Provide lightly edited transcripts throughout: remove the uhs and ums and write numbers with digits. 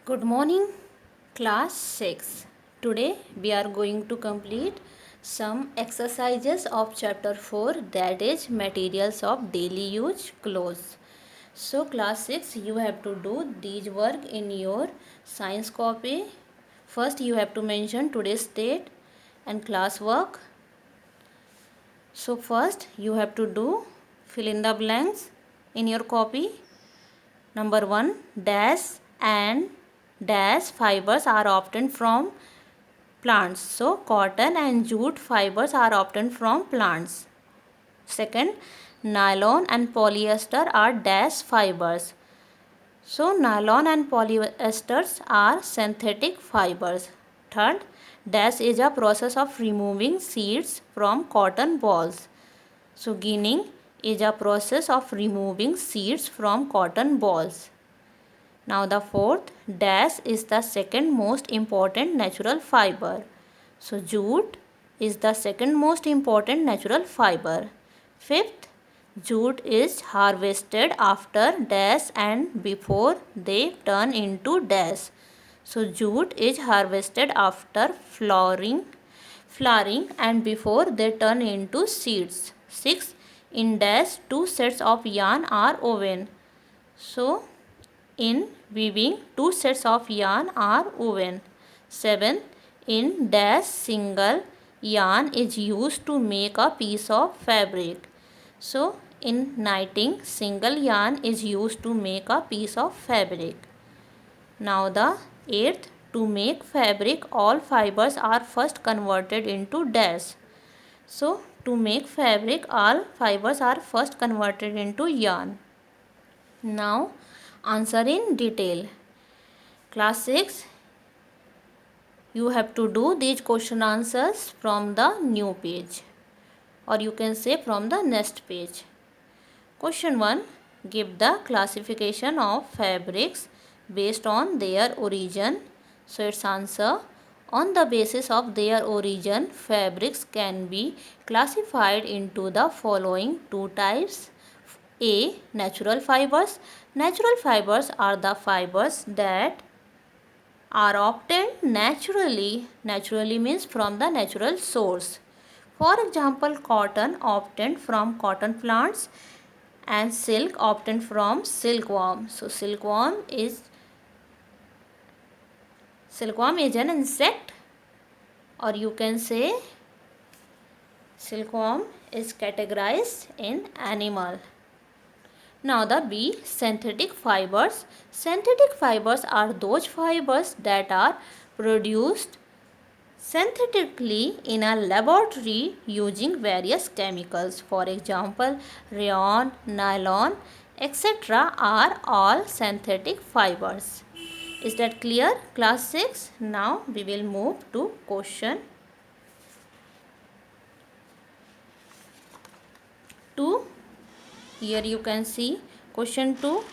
Good morning, class 6. Today we are going to complete some exercises of chapter 4, that is materials of daily use clothes. So class 6, you have to do these work in your science copy. First you have to mention today's date and class work. So first you have to do fill in the blanks in your copy. Number 1, dash and dash fibers are obtained from plants. So cotton and jute fibers are obtained from plants. Second, nylon and polyester are dash fibers. So nylon and polyesters are synthetic fibers. Third, dash is a process of removing seeds from cotton balls. So ginning is a process of removing seeds from cotton balls. Now the fourth, dash is the second most important natural fiber. So jute is the second most important natural fiber. Fifth, jute is harvested after dash and before they turn into dash. So jute is harvested after flowering and before they turn into seeds. Sixth, in dash two sets of yarn are woven. So in weaving, two sets of yarn are woven. 7. In dash single yarn is used to make a piece of fabric. So, in knitting, single yarn is used to make a piece of fabric. Now the 8th, to make fabric, all fibers are first converted into dash. So, to make fabric, all fibers are first converted into yarn. Now, answer in detail. Class 6, you have to do these question answers from the new page, or you can say from the next page. Question 1, give the classification of fabrics based on their origin. So its answer, on the basis of their origin, fabrics can be classified into the following two types. A. Natural fibers. Natural fibers are the fibers that are obtained naturally. Naturally means from the natural source. For example, cotton obtained from cotton plants and silk obtained from silkworm. So silkworm is an insect, or you can say silkworm is categorized in animal. Now the B, synthetic fibers. Synthetic fibers are those fibers that are produced synthetically in a laboratory using various chemicals. For example, rayon, nylon, etc. are all synthetic fibers. Is that clear, class 6? Now we will move to question 2. Here you can see question 2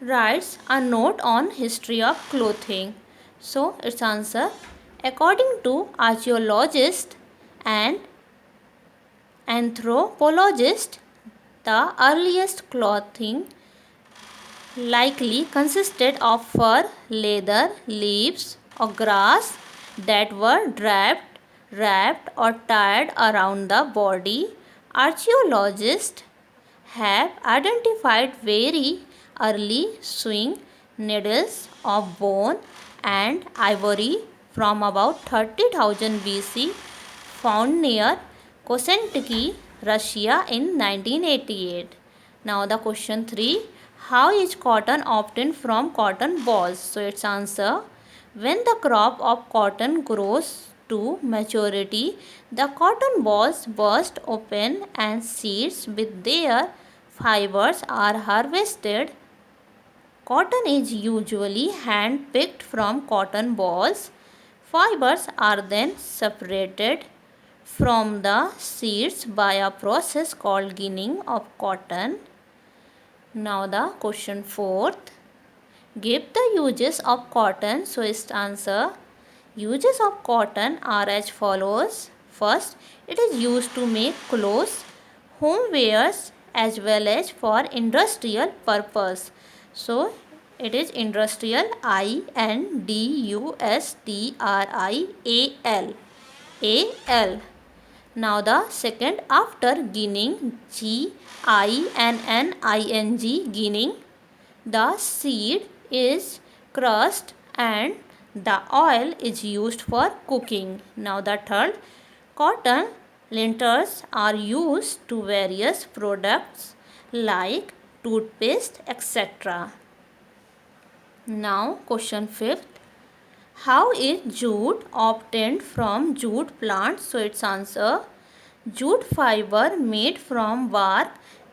writes a note on history of clothing. So its answer, according to archaeologists and anthropologists, the earliest clothing likely consisted of fur, leather, leaves or grass that were draped, wrapped or tied around the body. Archaeologists have identified very early sewing needles of bone and ivory from about 30,000 BC found near Kosentsky, Russia in 1988. Now the question 3. How is cotton obtained from cotton balls? So its answer, when the crop of cotton grows to maturity, the cotton balls burst open and seeds with their fibers are harvested. Cotton is usually hand picked from cotton balls. Fibers are then separated from the seeds by a process called ginning of cotton. Now the question 4th. Give the uses of cotton. So its answer, uses of cotton are as follows. First, it is used to make clothes, homewares as well as for industrial purpose. So it is industrial, industrial. A-L. Now the second after ginning, Ginning, ginning, the seed is crushed and the oil is used for cooking. Now the third, cotton linters are used to various products like toothpaste, etc. Now question fifth. How is jute obtained from jute plant? So its answer, jute fiber made from bark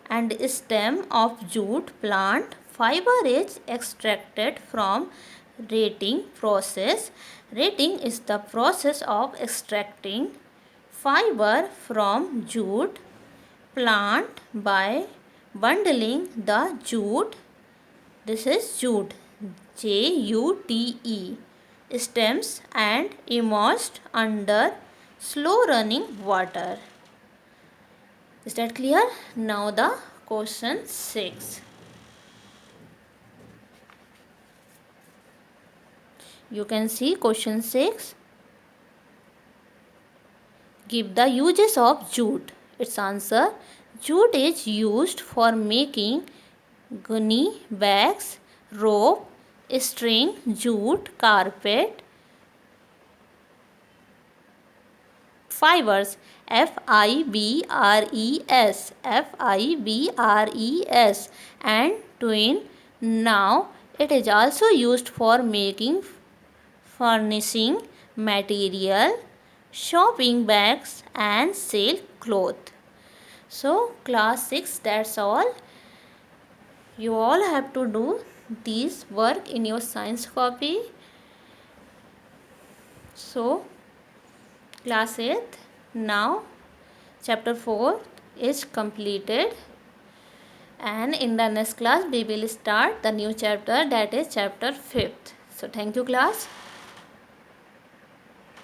and stem of jute plant. Fiber is extracted from rating process. Rating is the process of extracting fiber from jute plant by bundling the jute. This is jute, Jute, stems and immersed under slow running water. Is that clear? Now the question 6. You can see question 6. Give the uses of jute. Its answer, jute is used for making gunny bags, rope, string, jute, carpet, fibers, fibres, and twine. Now it is also used for making furnishing material, shopping bags and silk cloth. So class 6, that's all. You all have to do this work in your science copy. So class 8, now chapter 4 is completed, and in the next class we will start the new chapter, that is chapter 5th. So thank you class.